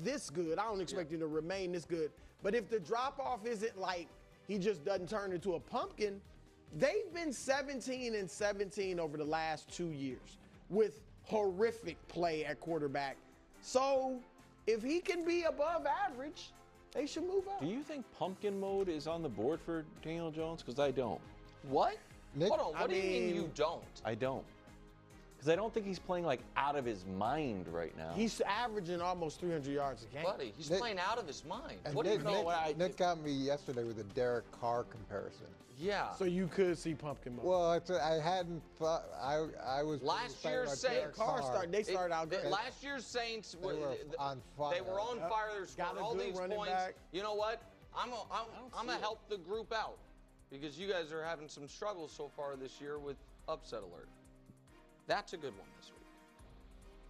this good. I don't expect him to remain this good. But if the drop-off isn't like he just doesn't turn into a pumpkin, they've been 17-17 over the last 2 years with horrific play at quarterback. So if he can be above average, they should move up. Do you think pumpkin mode is on the board for Daniel Jones? Because I don't. What? Nick, Hold on, what do you mean you don't? I don't. Because I don't think he's playing like out of his mind right now. He's averaging almost 300 yards a game. Buddy, he's playing out of his mind. And What do you know? Nick got me yesterday with a Derek Carr comparison. Yeah. So you could see pumpkin mode. Well, I hadn't thought. I was Last year's Saints. They started out good. Last year's Saints were on fire. They were on fire. They scored all these points. Back. You know what? I'm gonna help the group out because you guys are having some struggles so far this year with upset alert. That's a good one this week.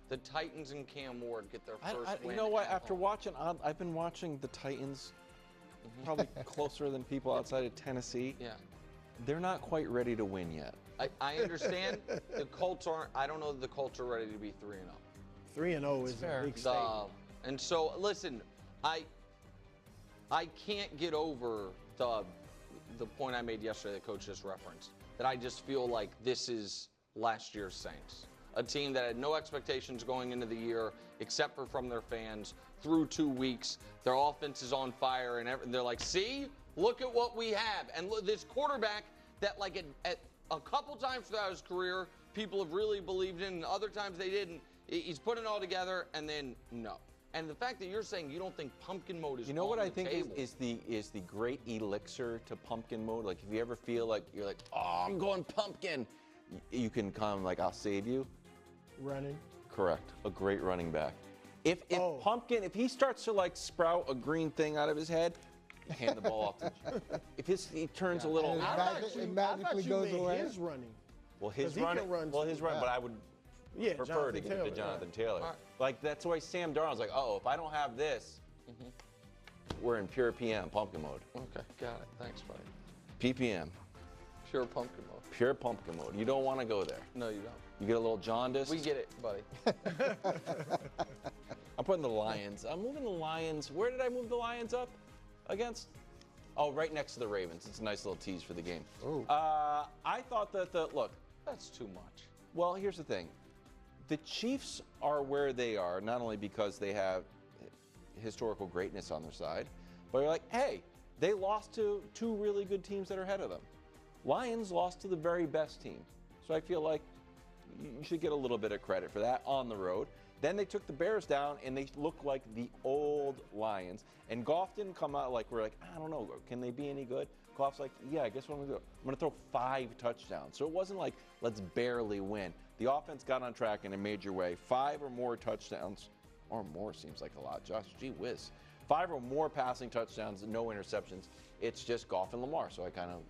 The Titans and Cam Ward get their first win. You know what? After home. watching, I've been watching the Titans probably closer than people outside of Tennessee. Yeah. They're not quite ready to win yet. I understand the Colts aren't. I don't know that the Colts are ready to be 3-0. 3-0 is a big statement. And so, listen, I can't get over the point I made yesterday that Coach just referenced, that I just feel like this is last year's Saints. A team that had no expectations going into the year except for from their fans through 2 weeks. Their offense is on fire, and they're like, see, look at what we have. And look, this quarterback that, like, at a couple times throughout his career, people have really believed in, and other times they didn't. He's put it all together, and then no. And the fact that you're saying you don't think pumpkin mode is on the table. You know what I think is the great elixir to pumpkin mode? Like, if you ever feel like you're like, oh, I'm going pumpkin, you can come like, I'll save you. Running. Correct. A great running back. If pumpkin, if he starts to like sprout a green thing out of his head, hand the ball off to you. If he turns a little, it magically goes away. His running. Well, his running. But I would prefer to give it to Jonathan Taylor. Right. Like that's why Sam Darnold's like, oh, if I don't have this, we're in pure PM pumpkin mode. Okay, got it. Thanks, buddy. PPM. Pure pumpkin mode. Pure pumpkin mode. You don't want to go there. No, you don't. You get a little jaundice. We get it, buddy. I'm putting the Lions. I'm moving the Lions. Where did I move the Lions up against? Oh, right next to the Ravens. It's a nice little tease for the game. Ooh. I thought that look. That's too much. Well, here's the thing. The Chiefs are where they are, not only because they have historical greatness on their side, but you're like, hey, they lost to two really good teams that are ahead of them. Lions lost to the very best team. So I feel like you should get a little bit of credit for that on the road. Then they took the Bears down, and they look like the old Lions. And Goff didn't come out like we're like, I don't know, can they be any good? Goff's like, yeah, I guess what I'm going to do. I'm going to throw 5 touchdowns. So it wasn't like, let's barely win. The offense got on track in a major way. 5 or more touchdowns, or more seems like a lot, Josh. Gee whiz. 5 or more passing touchdowns and no interceptions. It's just Goff and Lamar. So I kind of,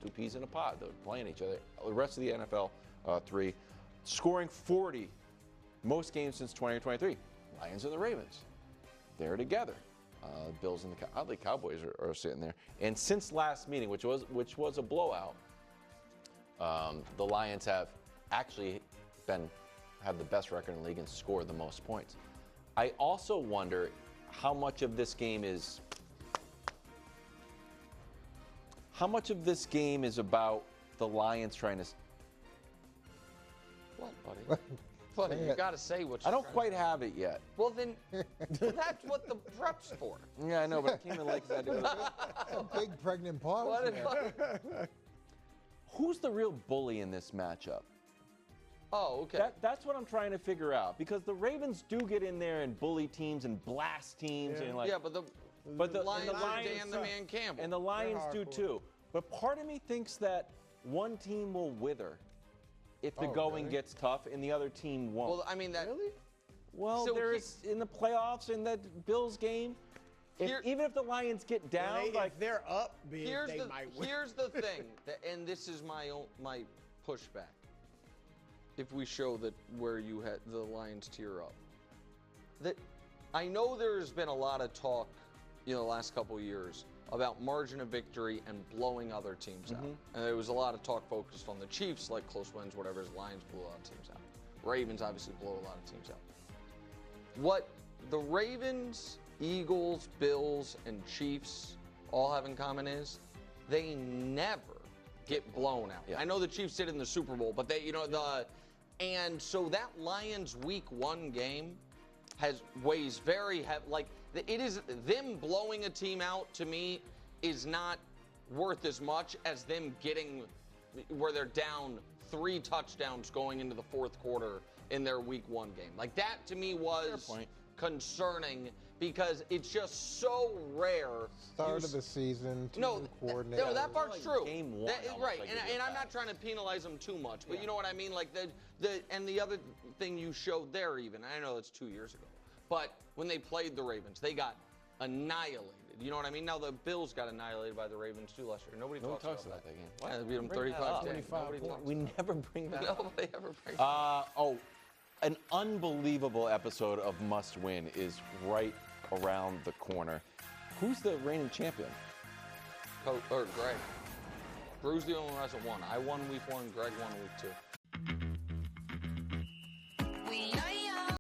2 peas in a pod. They're playing each other. The rest of the NFL, 3. Scoring 40, most games since 2023. Lions and the Ravens. They're together. Bills and the Cowboys are sitting there. And since last meeting, which was a blowout, the Lions have actually have the best record in the league and scored the most points. I also wonder how much of this game is about the Lions trying to. What, buddy? Buddy, you got to say what you're I don't quite have it yet. Well, then that's what the prep's for. Yeah, I know, but I came in like that. A big pregnant pause. Who's the real bully in this matchup? Oh, okay. That's what I'm trying to figure out, because the Ravens do get in there and bully teams and blast teams and like. Yeah, but the Lions and the man Campbell. And the Lions do too. But part of me thinks that one team will wither if the going gets tough and the other team won't. Well, I mean that. Really? Well, So there's in the playoffs in that Bills game. Even if the Lions get down, if they're up big, they might win. Here's the thing, and this is my pushback. If we show that where you had the Lions tear up, that I know there's been a lot of talk, the last couple of years about margin of victory and blowing other teams out. And there was a lot of talk focused on the Chiefs, like close wins, whatever. Lions blew a lot of teams out. Ravens obviously blow a lot of teams out. What the Ravens, Eagles, Bills, and Chiefs all have in common is they never get blown out. Yeah. I know the Chiefs did in the Super Bowl, but and so that Lions Week 1 game weighs very heavy. Like, it is them blowing a team out, to me, is not worth as much as them getting where they're down 3 touchdowns going into the fourth quarter in their Week 1 game. Like, that to me was concerning because it's just so rare. Start of the season, coordinate. No, that part's true. Game 1, right, and I'm not trying to penalize them too much, but you know what I mean? Like, and the other thing you showed there even, I know it's 2 years ago, but when they played the Ravens, they got annihilated. You know what I mean? Now the Bills got annihilated by the Ravens too last year. Nobody talks about that game. Yeah, they beat them 35-10. We never bring that up. Nobody ever brings that up. An unbelievable episode of Must Win is right around the corner. Who's the reigning champion? Greg. Drew's the only one who hasn't won. I won Week 1, Greg won Week 2.